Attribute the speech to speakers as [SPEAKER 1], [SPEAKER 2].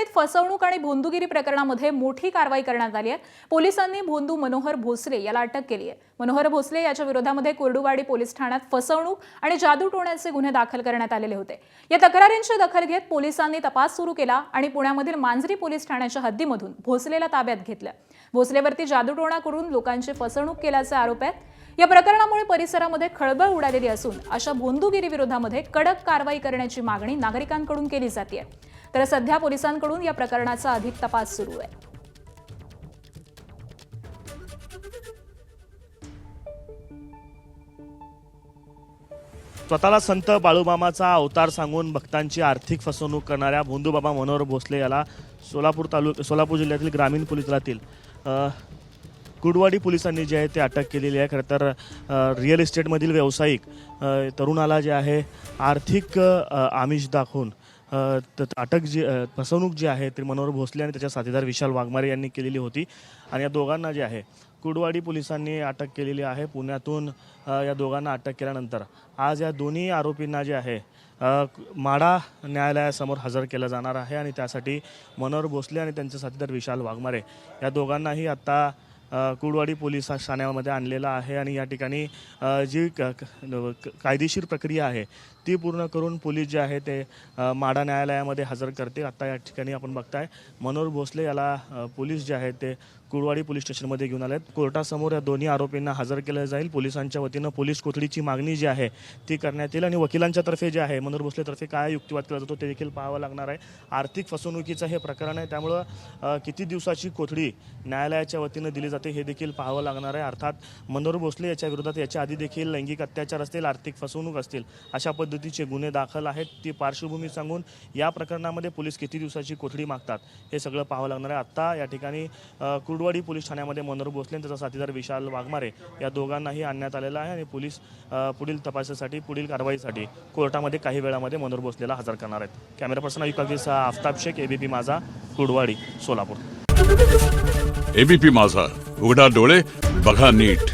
[SPEAKER 1] निगडीत फसवणूक आणि भोंदूगिरी प्रकरणामध्ये मोठी कारवाई करण्यात आली आहे। पोलिसांनी भोंदू मनोहर भोसले याला अटक केली आहे। मनोहर भोसले याच्या विरोधामध्ये कुर्डुवाडी पोलीस ठाण्यात फसवणूक आणि जादूटोण्याचे गुन्हे दाखल करण्यात आलेले होते। या तक्रारींची दखल घेत पोलिसांनी तपास सुरू केला आणि पुण्यामधील मांजरी पोलीस ठाण्याच्या हद्दीमधून भोसलेला ताब्यात घेतलं। भोसलेवरती जादूटोणा करून लोकांची फसवणूक केल्याचे आरोप आहेत। या प्रकरणामुळे परिसरामध्ये खळबळ उडालेली असून अशा भोंदूगिरी विरोधामध्ये कडक कारवाई करण्याची मागणी नागरिकांकडून केली जाते। तर सध्या पोलिसांकडून या प्रकरणाचा अधिक तपास सुरू आहे।
[SPEAKER 2] स्वतःला संत बाळूमामाचा अवतार सांगून भक्तांची आर्थिक फसवणूक करणाऱ्या भोंदूबाबा मनोहर भोसले याला सोलापूर जिल्ह्यातील ग्रामीण पोलीस दलातील कुर्डुवाडी पोलिसांनी जे आहे ते अटक केलेली आहे। खरं तर रिअल इस्टेटमधील व्यावसायिक तरुणाला जे आहे आर्थिक आमिष दाखवून फसवणूक जी आहे ते मनोहर भोसले आणि त्याच्या साथीदार विशाल वाघमारे यांनी केलेली होती आणि या दोघांना जे आहे कुर्डुवाडी पोलिसांनी अटक केलेली आहे। पुण्यातून या दोघांना अटक केल्यानंतर आज या दोन्ही आरोपींना जे आहे माढा न्यायालयासमोर हजर केलं जाणार आहे आणि त्यासाठी मनोहर भोसले आणि त्यांचे साथीदार विशाल वाघमारे या दोघांनाही आता कुर्डुवाडी पोलीस ठाण्यामध्ये आणलेला आहे आणि या ठिकाणी जी कायदेशीर प्रक्रिया आहे ती पूर्ण करून पोलीस जे आहे ते माढा न्यायालयामध्ये हजर करते। आता या ठिकाणी आपण बघताय मनोहर भोसले याला पोलीस जे आहेत ते कुर्डुवाडी पोलीस स्टेशनमध्ये घेऊन आलेत। कोर्टासमोर या दोन्ही आरोपींना हजर केलं जाईल। पोलिसांच्या वतीनं पोलीस कोठडीची मागणी जी आहे ती करण्यात येईल आणि वकिलांच्या तर्फे जे आहे मनोहर भोसलेतर्फे काय युक्तिवाद केला जातो ते देखील पाहावं लागणार आहे। आर्थिक फसवणुकीचं हे प्रकरण आहे, त्यामुळं किती दिवसाची कोठडी न्यायालयाच्या वतीनं दिली जाते हे देखील पाहावं लागणार आहे। अर्थात मनोहर भोसले याच्या विरोधात याच्या आधी देखील लैंगिक अत्याचार असतील, आर्थिक फसवणूक असतील अशा पद्धतीचे गुन्हे दाखल आहेत। ती पार्श्वभूमी सांगून या प्रकरणामध्ये पोलीस किती दिवसाची कोठडी मागतात हे सगळं पाहावं लागणार आहे। आता या ठिकाणी कुर्डुवाडी पोलीस ठाण्यामध्ये मनोहर भोसले आणि त्याचा साथीदार विशाल वाघमारे या दोघांनाही आणण्यात आलेलं आहे आणि पोलीस पुढील तपासासाठी पुढील कारवाईसाठी कोर्टामध्ये काही वेळामध्ये मनोहर भोसलेला हजर करणार आहेत। कॅमेरा पर्सन आयुक्तासह आफताब शेख, एबीपी माझा, कुर्डुवाडी, सोलापूर।
[SPEAKER 3] एबीपी माझा, उघडा डोळे बघा नीट।